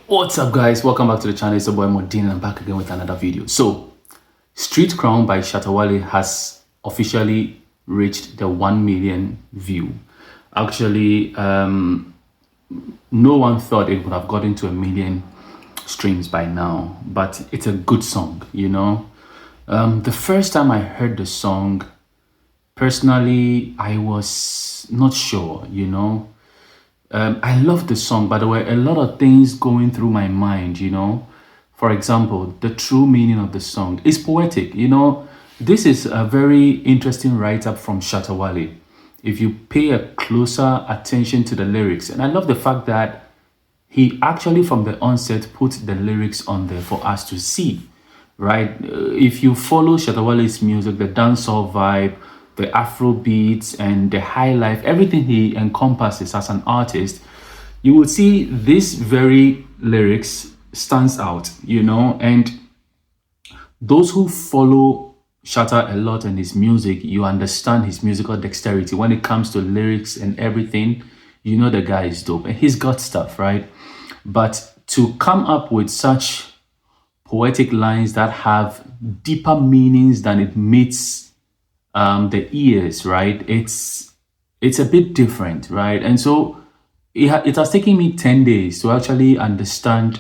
What's up, guys? Welcome back to the channel. It's your boy MORDIN and I'm back again with another video. So Street Crown by Shatawale has officially reached the 1 million view. Actually, no one thought it would have gotten to 1 million streams by now, but it's a good song, you know. The first time I heard the song, personally, I was not sure, you know. I love the song, but there were a lot of things going through my mind, you know. For example, the true meaning of the song is poetic, you know. This is a very interesting write-up from Shatawale. If you pay a closer attention to the lyrics, and I love the fact that he actually from the onset put the lyrics on there for us to see, right? If you follow Shatawale's music, the dancehall vibe, the Afro beats and the high life, everything he encompasses as an artist, you will see this very lyrics stands out, you know. And those who follow Shatta a lot and his music, you understand his musical dexterity when it comes to lyrics and everything. You know the guy is dope and he's got stuff, right? But to come up with such poetic lines that have deeper meanings than it meets the ears, right? It's a bit different, right? And so it has taken me 10 days to actually understand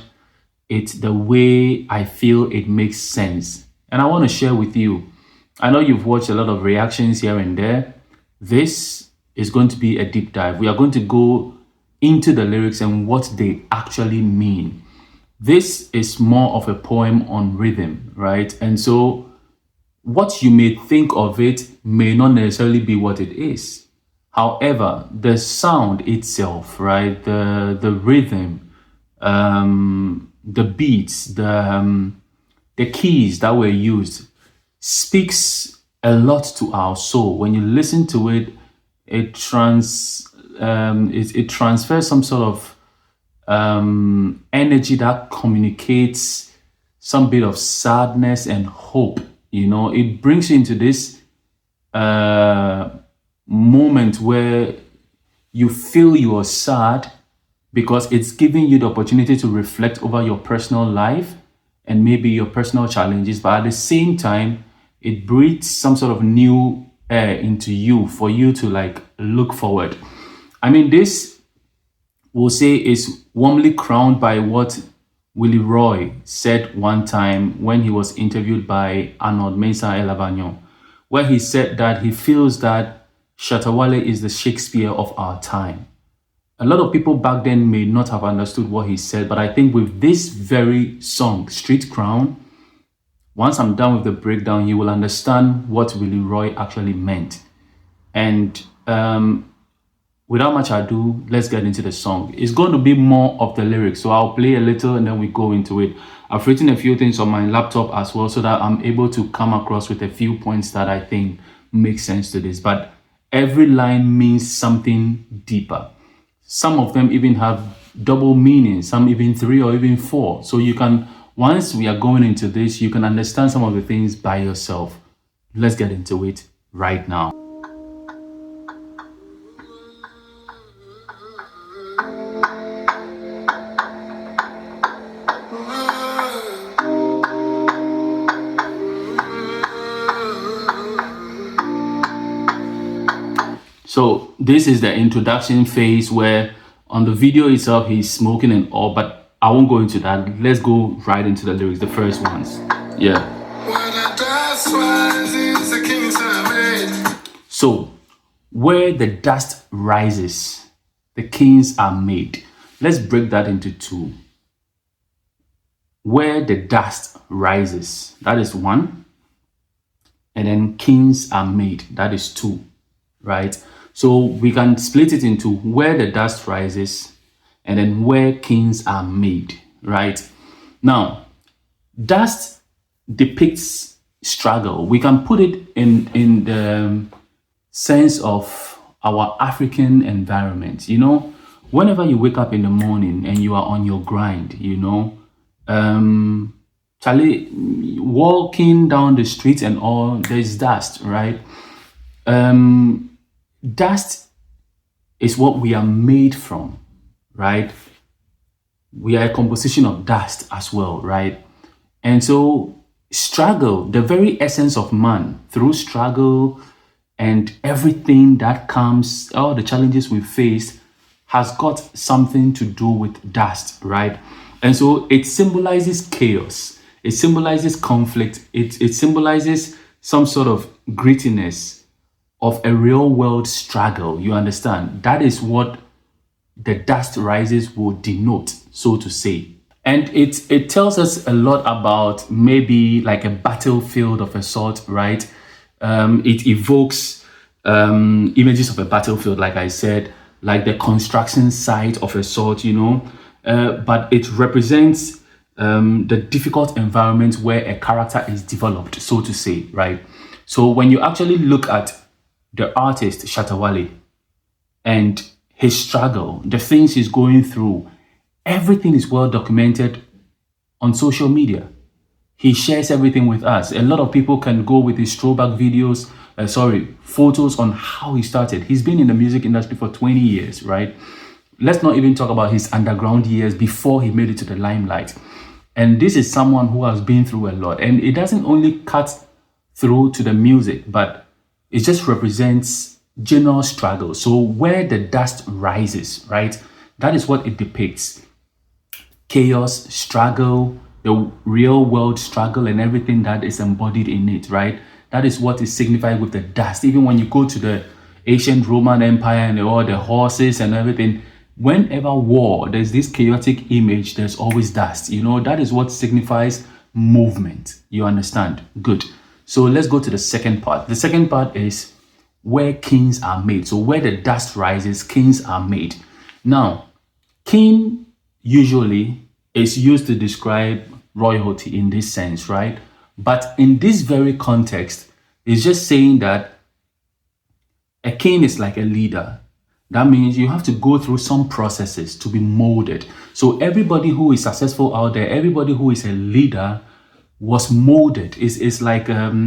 it the way I feel it makes sense. And I want to share with you. I know you've watched a lot of reactions here and there. This is going to be a deep dive. We are going to go into the lyrics and what they actually mean. This is more of a poem on rhythm, right? And so what you may think of it may not necessarily be what it is. However, the sound itself, right? The rhythm, the beats, the keys that were used speaks a lot to our soul. When you listen to it, it transfers some sort of energy that communicates some bit of sadness and hope. You know, it brings you into this moment where you feel you are sad because it's giving you the opportunity to reflect over your personal life and maybe your personal challenges, but at the same time it breathes some sort of new air into you for you to like look forward. I mean, this we'll say is warmly crowned by what Willie Roy said one time when he was interviewed by Arnold Mensah Elavagnon, where he said that he feels that Shatawale is the Shakespeare of our time. A lot of people back then may not have understood what he said, but I think with this very song, Street Crown, once I'm done with the breakdown, you will understand what Willie Roy actually meant. And without much ado, let's get into the song. It's going to be more of the lyrics, so I'll play a little and then we go into it. I've written a few things on my laptop as well so that I'm able to come across with a few points that I think make sense to this. But every line means something deeper. Some of them even have double meanings, some even 3 or even 4. So you can, once we are going into this, you can understand some of the things by yourself. Let's get into it right now. So this is the introduction phase where on the video itself, he's smoking and all, but I won't go into that. Let's go right into the lyrics, the first ones. Yeah. So, where the dust rises, the kings are made. Let's break that into 2. Where the dust rises, that is 1. And then kings are made, that is 2, right? So we can split it into where the dust rises and then where kings are made, right? Now, dust depicts struggle. We can put it in the sense of our African environment. You know, whenever you wake up in the morning and you are on your grind, you know, Charlie, walking down the street and all, there's dust, right? Dust is what we are made from, right? We are a composition of dust as well, right? And so struggle, the very essence of man, through struggle and everything that comes, all the challenges we face, has got something to do with dust, right? And so it symbolizes chaos, it symbolizes conflict, it symbolizes some sort of grittiness of a real world struggle. You understand? That is what the dust rises will denote, so to say. And it tells us a lot about maybe like a battlefield of a sort, right? It evokes images of a battlefield, like I said, like the construction site of a sort, but it represents the difficult environment where a character is developed, so to say, right? So when you actually look at the artist Shatawale and his struggle, the things he's going through, everything is well documented on social media. He shares everything with us. A lot of people can go with his throwback videos, photos on how he started. He's been in the music industry for 20 years, right? Let's not even talk about his underground years before he made it to the limelight. And this is someone who has been through a lot. And it doesn't only cut through to the music, but it just represents general struggle. So where the dust rises, right? That is what it depicts. Chaos, struggle, the real world struggle, and everything that is embodied in it, right? That is what is signified with the dust. Even when you go to the ancient Roman Empire and all the horses and everything, whenever war, there's this chaotic image, there's always dust. That is what signifies movement. You understand? Good. So let's go to the second part. The second part is where kings are made. So where the dust rises, kings are made. Now, king usually is used to describe royalty in this sense, right? But in this very context, it's just saying that a king is like a leader. That means you have to go through some processes to be molded. So everybody who is successful out there, everybody who is a leader was molded. It's like a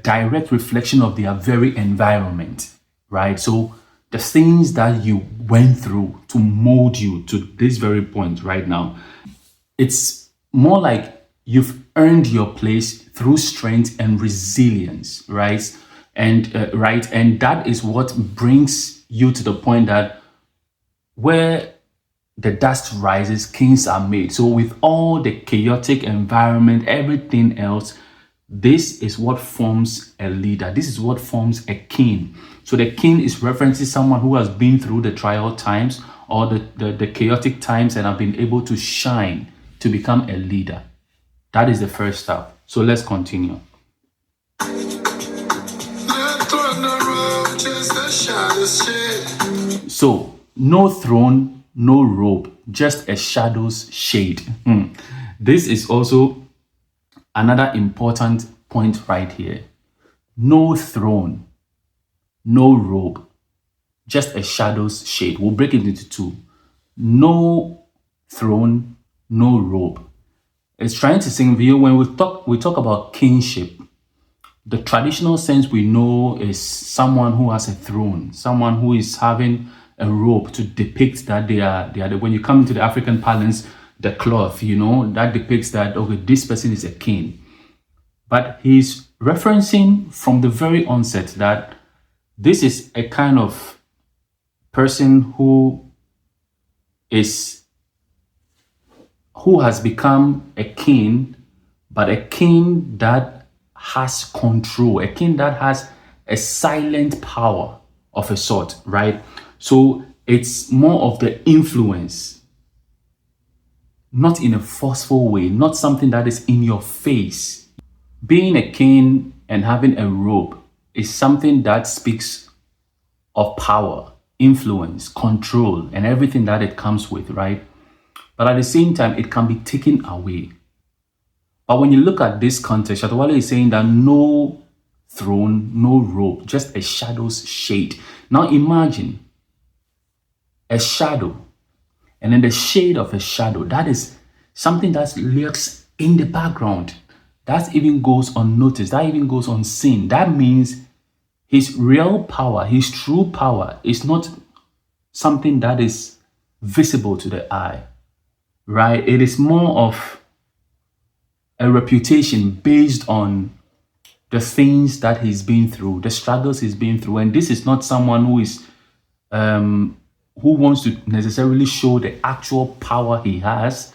direct reflection of their very environment, right? So the things that you went through to mold you to this very point right now, it's more like you've earned your place through strength and resilience, right? And that is what brings you to the point that where the dust rises, kings are made. So with all the chaotic environment, everything else, this is what forms a leader. This is what forms a king. So the king is referencing someone who has been through the trial times or the chaotic times and have been able to shine to become a leader. That is the first step. So let's continue. So no throne, no robe, just a shadow's shade. This is also another important point right here. No throne, no robe, just a shadow's shade. We'll break it into two. No throne, no robe. It's trying to signify when we talk about kingship, the traditional sense we know is someone who has a throne, someone who is having a robe to depict that they are when you come into the African parlance, the cloth, that depicts that, okay, this person is a king. But he's referencing from the very onset that this is a kind of person who has become a king, but a king that has control, a king that has a silent power of a sort, right? So it's more of the influence, not in a forceful way, not something that is in your face. Being a king and having a robe is something that speaks of power, influence, control, and everything that it comes with, right? But at the same time, it can be taken away. But when you look at this context, Shatawale is saying that no throne, no robe, just a shadow's shade. Now imagine a shadow, and then the shade of a shadow, that is something that lurks in the background. That even goes unnoticed, that even goes unseen. That means his real power, his true power is not something that is visible to the eye. right? It is more of a reputation based on the things that he's been through, the struggles he's been through. And this is not someone who wants to necessarily show the actual power he has,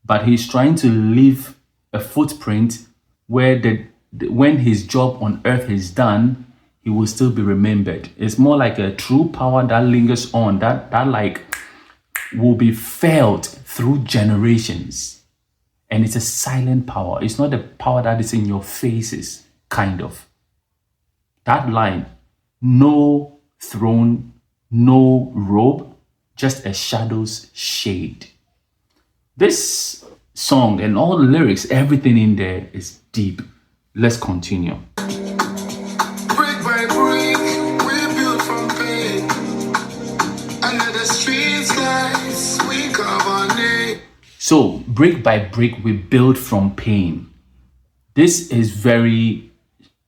but he's trying to leave a footprint where when his job on earth is done, he will still be remembered. It's more like a true power that lingers on, that like will be felt through generations. And it's a silent power. It's not the power that is in your faces, kind of. That line, no throne, no robe, just a shadow's shade. This song and all the lyrics, everything in there is deep. Let's continue. Brick by brick, we built from pain. Under the streets lights, we carve our name. So, brick by brick, we build from pain. This is very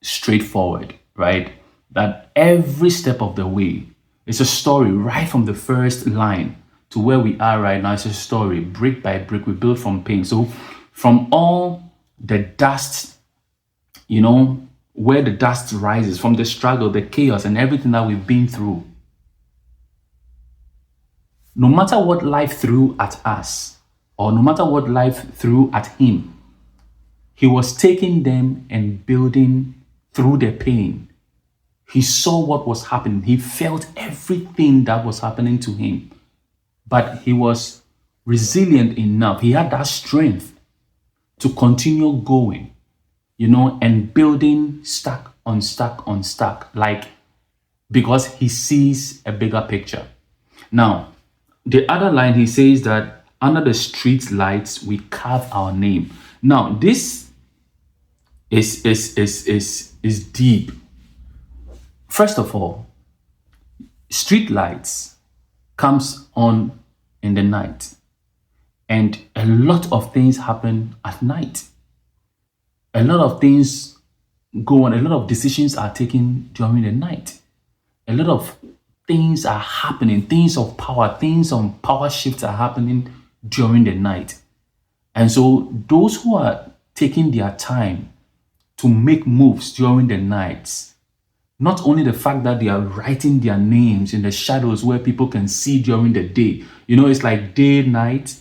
straightforward, right? That every step of the way, it's a story right from the first line to where we are right now. It's a story. Brick by brick, we build from pain. So, from all the dust, where the dust rises, from the struggle, the chaos, and everything that we've been through, no matter what life threw at us, or no matter what life threw at him, he was taking them and building through the pain. He saw what was happening. He felt everything that was happening to him. But he was resilient enough. He had that strength to continue going, and building stack on stack on stack, because he sees a bigger picture. Now, the other line, he says that under the street lights, we carve our name. Now, this is deep. First of all, street lights comes on in the night, and a lot of things happen at night. A lot of things go on. A lot of decisions are taken during the night. A lot of things are happening. Things of power, things on power shifts are happening during the night. And so those who are taking their time to make moves during the nights, not only the fact that they are writing their names in the shadows where people can see during the day. It's like day, night.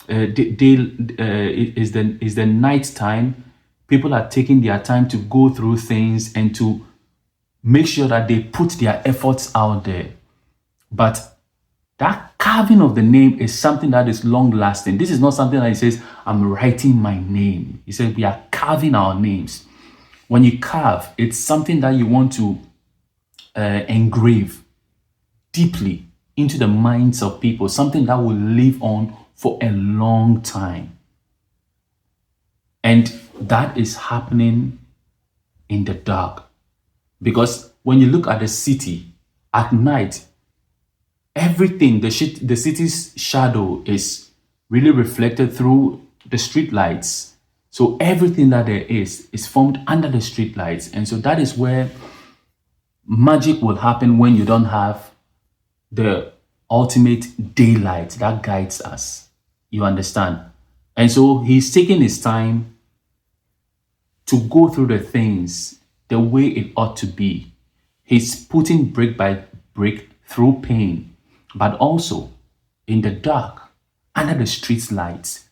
Is the night time. People are taking their time to go through things and to make sure that they put their efforts out there. But that carving of the name is something that is long lasting. This is not something that he says, I'm writing my name. He said, we are carving our names. When you carve, it's something that you want to engrave deeply into the minds of people, something that will live on for a long time. And that is happening in the dark. Because when you look at the city at night, everything, the city's shadow is really reflected through the street lights. So everything that there is formed under the street lights. And so that is where magic will happen when you don't have the ultimate daylight that guides us. You understand? And so he's taking his time to go through the things the way it ought to be. He's putting brick by brick through pain, but also in the dark, under the street lights.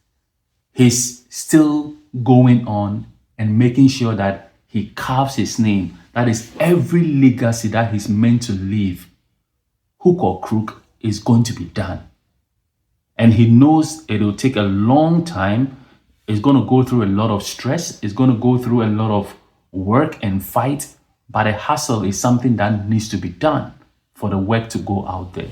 He's still going on and making sure that he carves his name. That is, every legacy that he's meant to leave, hook or crook, is going to be done. And he knows it will take a long time. It's going to go through a lot of stress. It's going to go through a lot of work and fight. But a hustle is something that needs to be done for the work to go out there.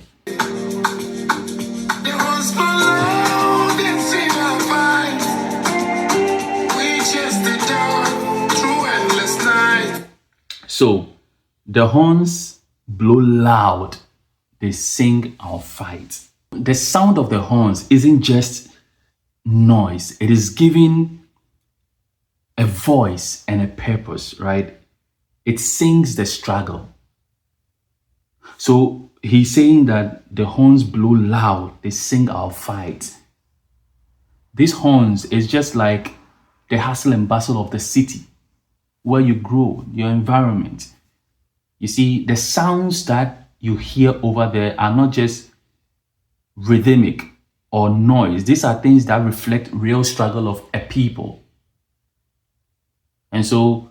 So the horns blow loud, they sing our fight. The sound of the horns isn't just noise, it is giving a voice and a purpose, right? It sings the struggle. So he's saying that the horns blow loud, they sing our fight. These horns is just like the hustle and bustle of the city where you grow, your environment. You see, the sounds that you hear over there are not just rhythmic or noise. These are things that reflect real struggle of a people. And so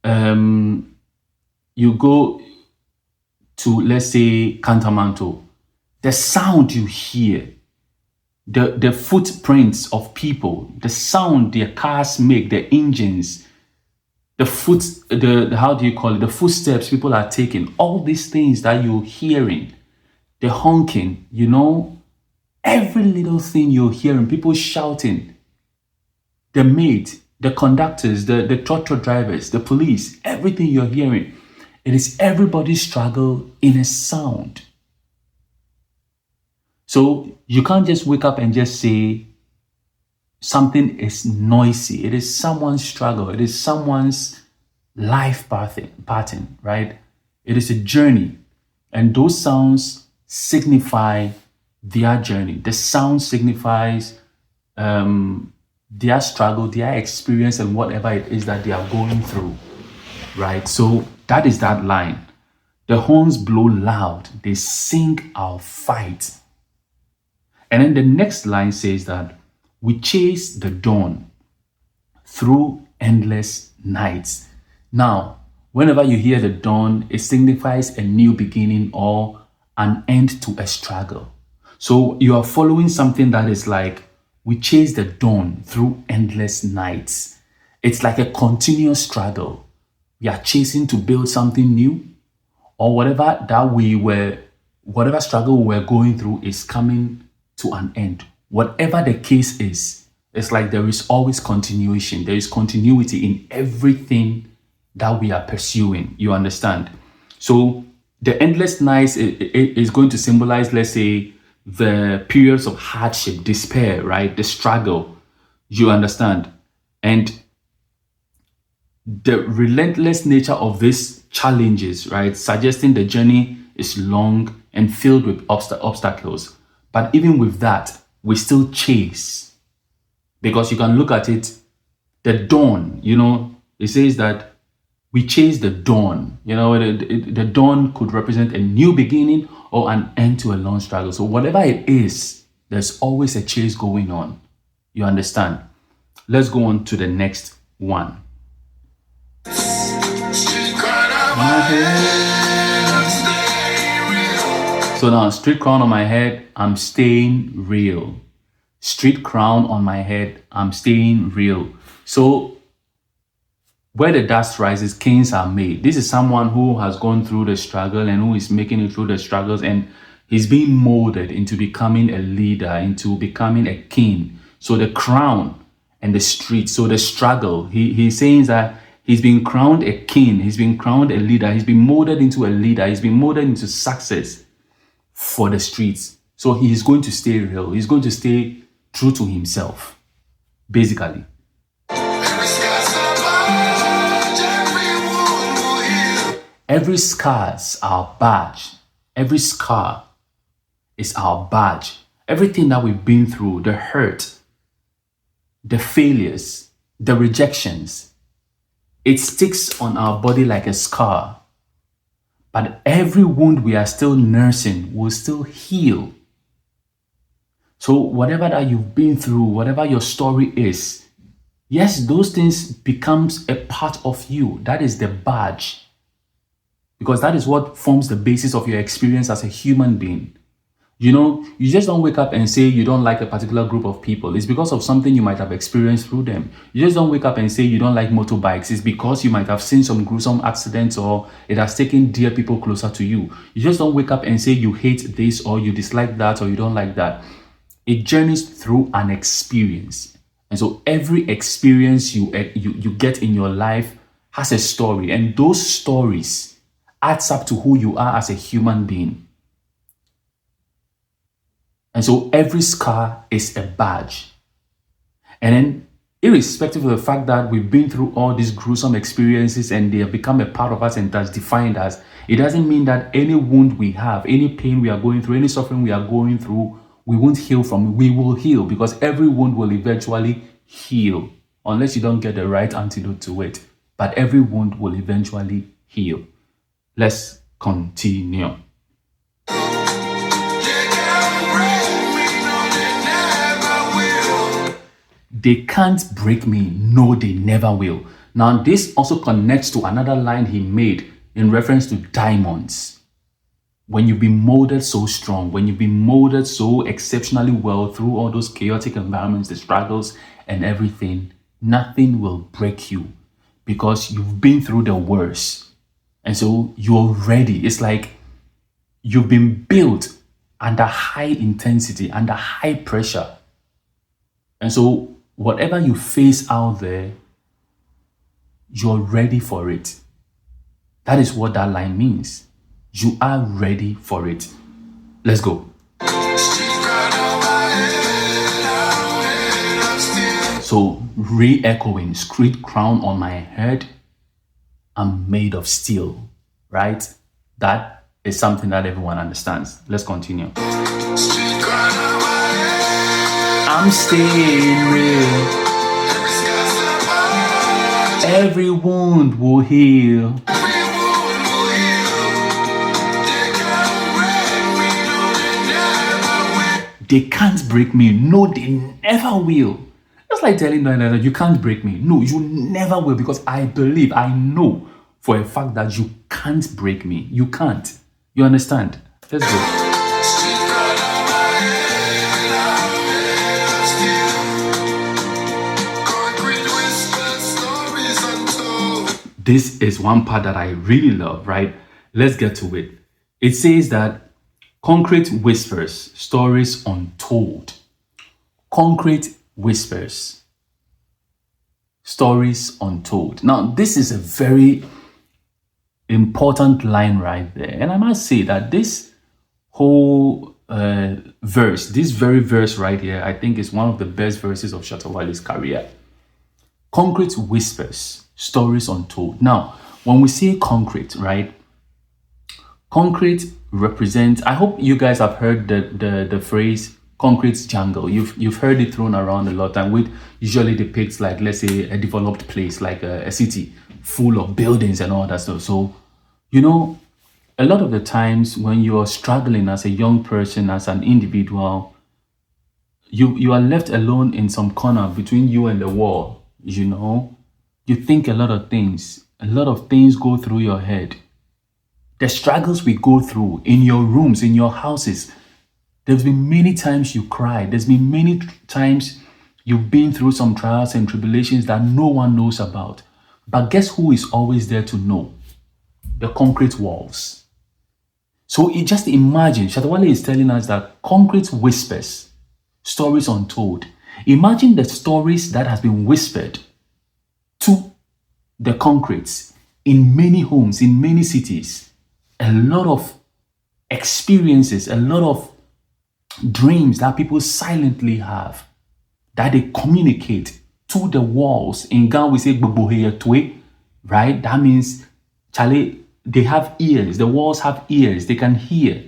you go to, let's say, Cantamanto, the sound you hear, the footprints of people, the sound their cars make, the engines, the how do you call it, the footsteps people are taking, all these things that you're hearing, the honking, every little thing you're hearing, people shouting, the maid, the conductors, the trotro drivers, the police, everything you're hearing, it is everybody's struggle in a sound. So you can't just wake up and just say something is noisy. It is someone's struggle. It is someone's life pattern, right? It is a journey. And those sounds signify their journey. The sound signifies their struggle, their experience, and whatever it is that they are going through, right? So that is that line. The horns blow loud. They sing our fight. And then the next line says that we chase the dawn through endless nights. Now, whenever you hear the dawn, it signifies a new beginning or an end to a struggle. So you are following something that is like, we chase the dawn through endless nights. It's like a continuous struggle. We are chasing to build something new, or whatever struggle we were going through is coming to an end. Whatever the case is, it's like there is always continuation. There is continuity in everything that we are pursuing. You understand? So the endless nights is going to symbolize, let's say, the periods of hardship, despair, right? The struggle. You understand? And the relentless nature of these challenges, right? Suggesting the journey is long and filled with obstacles. But even with that, we still chase. Because you can look at it, the dawn, it says that we chase the dawn. The dawn could represent a new beginning or an end to a long struggle. So whatever it is, there's always a chase going on. You understand? Let's go on to the next one. So now, street crown on my head, I'm staying real. Street crown on my head, I'm staying real. So where the dust rises, kings are made. This is someone who has gone through the struggle and who is making it through the struggles, and he's being molded into becoming a leader, into becoming a king. So the crown and the street, so the struggle, he's saying that he's been crowned a king, he's been crowned a leader, he's been molded into a leader, he's been molded into success for the streets. So he is going to stay real. He's going to stay true to himself, basically. Every scar is our badge. Every scar is our badge. Everything that we've been through, the hurt, the failures, the rejections, it sticks on our body like a scar. But every wound we are still nursing will still heal. So whatever that you've been through, whatever your story is, yes, those things becomes a part of you. That is the badge. Because that is what forms the basis of your experience as a human being. You just don't wake up and say you don't like a particular group of people. It's because of something you might have experienced through them. You just don't wake up and say you don't like motorbikes. It's because you might have seen some gruesome accidents or it has taken dear people closer to you. You just don't wake up and say you hate this or you dislike that or you don't like that. It journeys through an experience. And so every experience you get in your life has a story. And those stories adds up to who you are as a human being. And so every scar is a badge. And then irrespective of the fact that we've been through all these gruesome experiences and they have become a part of us and that's defined us, it doesn't mean that any wound we have, any pain we are going through, any suffering we are going through we won't heal from it. We will heal because every wound will eventually heal unless you don't get the right antidote to it. But every wound will eventually heal. Let's continue. They can't break me. No, they never will. Now, this also connects to another line he made in reference to diamonds. When you've been molded so strong, when you've been molded so exceptionally well through all those chaotic environments, the struggles and everything, nothing will break you because you've been through the worst. And so you're ready. It's like you've been built under high intensity, under high pressure. And so whatever you face out there, you're ready for it. That is what that line means. You are ready for it. Let's go. So, re-echoing, street crown on my head, I'm made of steel, right? That is something that everyone understands. Let's continue. I'm staying real. Every wound will heal. They can't break me. No, they never will. Just like telling them, you can't break me. No, you never will, because I believe, I know for a fact that you can't break me. You can't. You understand? Let's go. This is one part that I really love, right? Let's get to it. It says that concrete whispers, stories untold. Concrete whispers, stories untold. Now, this is a very important line right there. And I must say that this whole verse, this very verse right here, I think is one of the best verses of Shatta Wale's career. Concrete whispers, stories untold. Now, when we say concrete, right? Concrete represents, I hope you guys have heard the phrase concrete jungle. You've heard it thrown around a lot, and which usually depicts, like, let's say a developed place, like a city full of buildings and all that stuff. So, you know, a lot of the times when you are struggling as a young person, as an individual, you are left alone in some corner between you and the wall. You know, you think a lot of things go through your head. The struggles we go through in your rooms, in your houses, there's been many times you cried. There's been many times you've been through some trials and tribulations that no one knows about. But guess who is always there to know? The concrete walls. So just imagine, Shatta Wale is telling us that concrete whispers, stories untold. Imagine the stories that has been whispered to the concretes in many homes, in many cities. A lot of experiences, a lot of dreams that people silently have, that they communicate to the walls. In Ghana, we say, right? That means, Charlie, they have ears. The walls have ears. They can hear.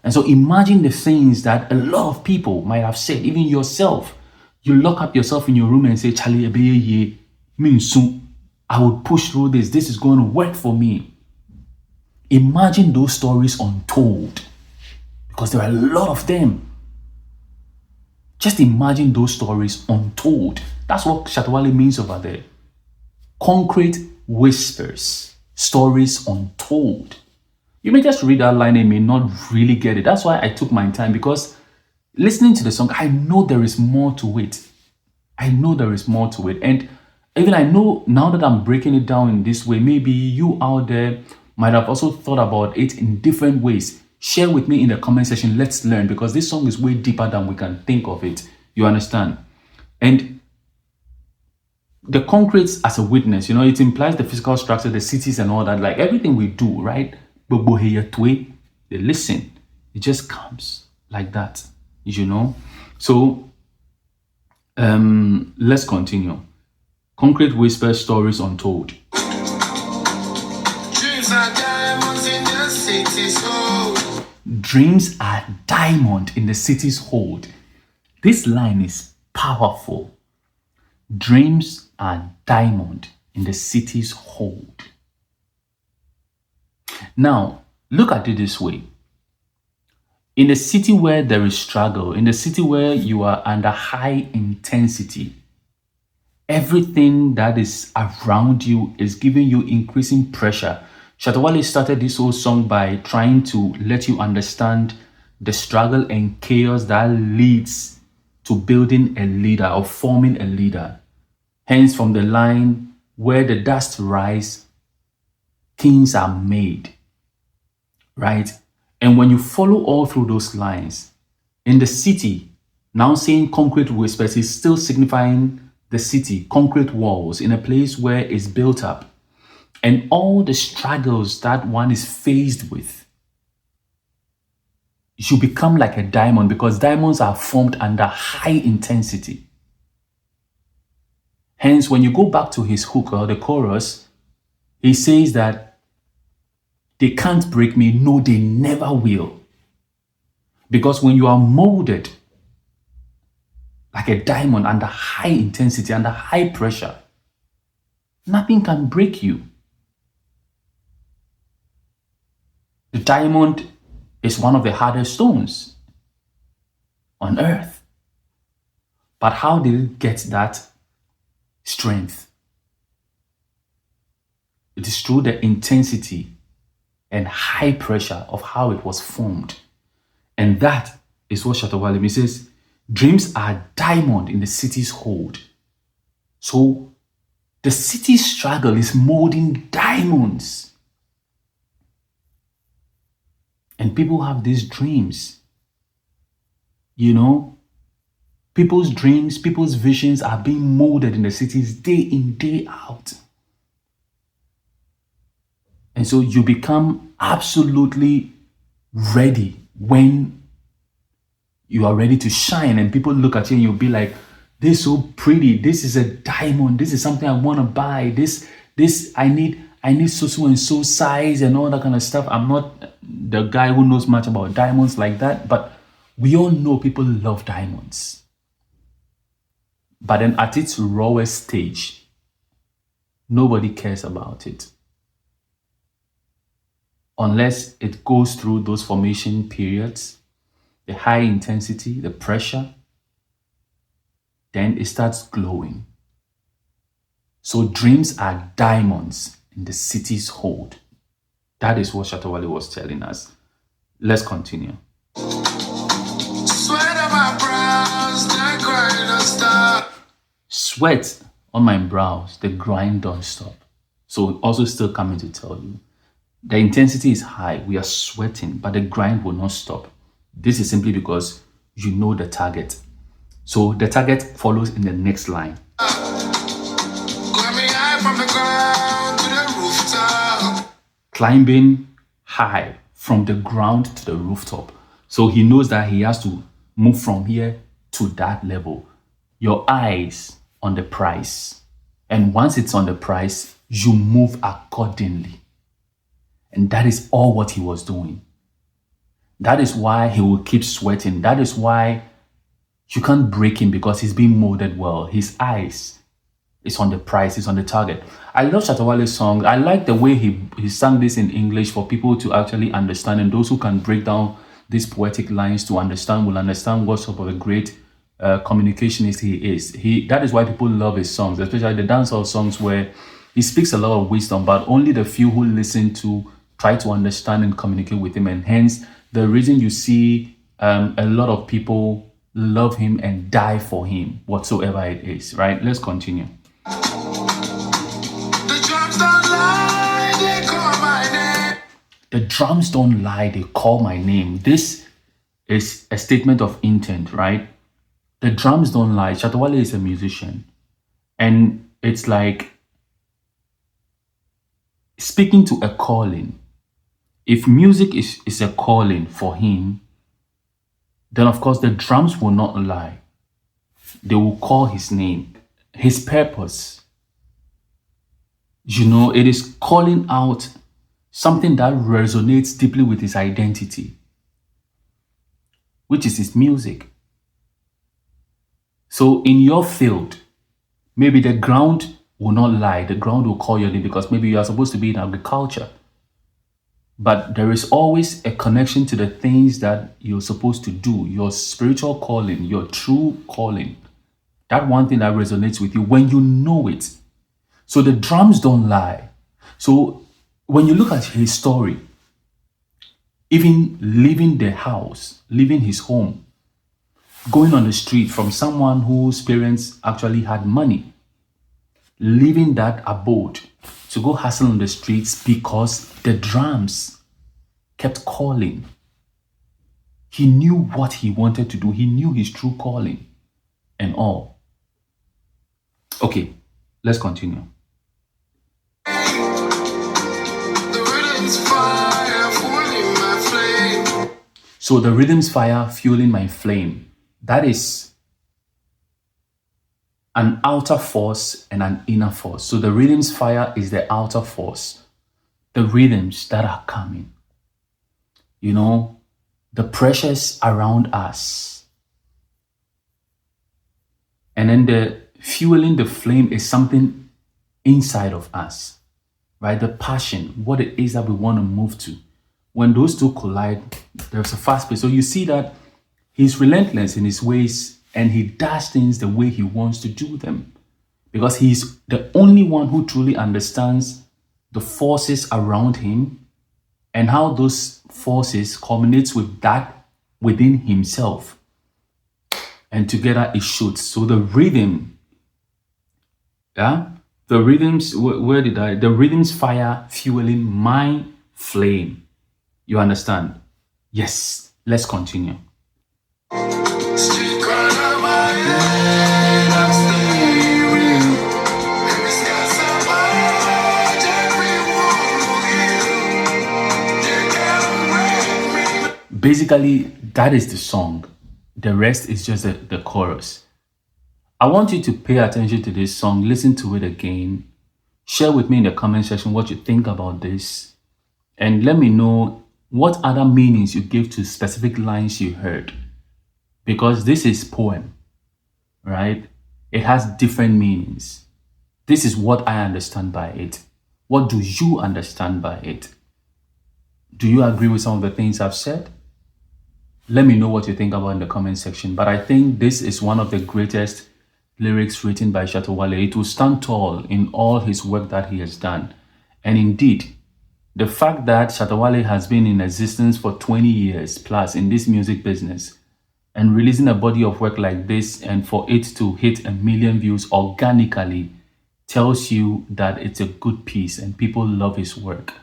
And so imagine the things that a lot of people might have said, even yourself. You lock up yourself in your room and say, Charlie, I will push through this. This is going to work for me. Imagine those stories untold, because there are a lot of them. Just imagine those stories untold. That's what Shatta Wale means over there. Concrete whispers, stories untold. You may just read that line and may not really get it. That's why I took my time, because listening to the song, I know there is more to it. I know there is more to it. And even I know now that I'm breaking it down in this way, maybe you out there might have also thought about it in different ways. Share with me in the comment section. Let's learn, because this song is way deeper than we can think of it. You understand? And the concrete as a witness, you know, it implies the physical structure, the cities and all that, like everything we do, right? They listen. It just comes like that, you know? So, let's continue. Concrete whispers, stories untold. Dreams are diamond in the city's hold. This line is powerful. Dreams are diamond in the city's hold. Now, look at it this way. In a city where there is struggle, in a city where you are under high intensity, everything that is around you is giving you increasing pressure. Shatta Wale started this whole song by trying to let you understand the struggle and chaos that leads to building a leader or forming a leader. Hence, from the line, where the dust rise, kings are made, right? And when you follow all through those lines, in the city, now saying concrete whispers is still signifying the city, concrete walls in a place where it's built up. And all the struggles that one is faced with, you become like a diamond, because diamonds are formed under high intensity. Hence, when you go back to his hook or the chorus, he says that they can't break me. No, they never will. Because when you are molded like a diamond under high intensity, under high pressure, nothing can break you. The diamond is one of the hardest stones on earth. But how did it get that strength? It is through the intensity and high pressure of how it was formed. And that is what Shatta Wale says, dreams are diamond in the city's hold. So the city's struggle is molding diamonds. And people have these dreams. You know, people's dreams, people's visions are being molded in the cities day in, day out. And so you become absolutely ready when you are ready to shine, and people look at you and you'll be like, this is so pretty. This is a diamond. This is something I want to buy. This I need so and so size and all that kind of stuff. I'm not the guy who knows much about diamonds like that, but we all know people love diamonds. But then at its rawest stage, nobody cares about it. Unless it goes through those formation periods, the high intensity, the pressure, then it starts glowing. So dreams are diamonds in the city's hold. That is what Shatta Wale was telling us. Let's continue. Sweat on my brows, that grind don't stop. Sweat on my brows, the grind don't stop. So also still coming to tell you, the intensity is high. We are sweating, but the grind will not stop. This is simply because you know the target. So the target follows in the next line. Grab me high from the ground to the rooftop. Climbing high from the ground to the rooftop. So he knows that he has to move from here to that level. Your eyes on the price. And once it's on the price, you move accordingly. And that is all what he was doing. That is why he will keep sweating. That is why you can't break him, because he's being molded well. His eyes is on the prize, is on the target. I love Shatta Wale's song. I like the way he sang this in English for people to actually understand. And those who can break down these poetic lines to understand will understand what sort of a great communicationist he is. That is why people love his songs, especially the dancehall songs where he speaks a lot of wisdom, but only the few who listen to try to understand and communicate with him. And hence, the reason you see a lot of people love him and die for him, whatsoever it is, right? Let's continue. The drums don't lie, they call my name. The drums don't lie, they call my name. This is a statement of intent, right? The drums don't lie. Shatta Wale is a musician. And it's like speaking to a calling. If music is a calling for him, then of course the drums will not lie. They will call his name, his purpose. You know, it is calling out something that resonates deeply with his identity. which is his music. So in your field, maybe the ground will not lie. The ground will call your name because maybe you are supposed to be in agriculture. But there is always a connection to the things that you're supposed to do, your spiritual calling, your true calling. That one thing that resonates with you when you know it. So the drums don't lie. So when you look at his story, even leaving the house, leaving his home, going on the street from someone whose parents actually had money, leaving that abode to go hustle on the streets because the drums kept calling. He knew what he wanted to do. He knew his true calling and all. Okay, let's continue. The rhythm's fire, fueling my flame. So the rhythm's fire fueling my flame. That is an outer force and an inner force. So the rhythm's fire is the outer force. The rhythms that are coming. You know, the pressures around us. And then the fueling the flame is something inside of us, right? The passion, what it is that we want to move to. When those two collide, there's a fast pace. So you see that he's relentless in his ways and he does things the way he wants to do them because he's the only one who truly understands the forces around him and how those forces culminates with that within himself. And together it shoots. So the rhythm, the rhythms, the rhythm's fire fueling my flame. You understand? Yes, let's continue. Street corner, my head, I'm steering. Every sky so much, everyone will hear. They can't break me. Basically, that is the song. The rest is just the chorus. I want you to pay attention to this song, listen to it again, share with me in the comment section what you think about this, and let me know what other meanings you give to specific lines you heard. Because this is poem, right? It has different meanings. This is what I understand by it. What do you understand by it? Do you agree with some of the things I've said? Let me know what you think about in the comment section. But I think this is one of the greatest lyrics written by Shatta Wale. It will stand tall in all his work that he has done. And indeed, the fact that Shatta Wale has been in existence for 20 years plus in this music business and releasing a body of work like this and for it to hit 1 million views organically tells you that it's a good piece and people love his work.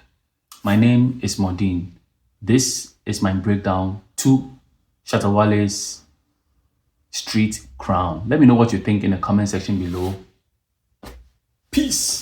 My name is MORDIN. This is my breakdown to Shatta Wale's Street Crown. Let me know what you think in the comment section below. Peace.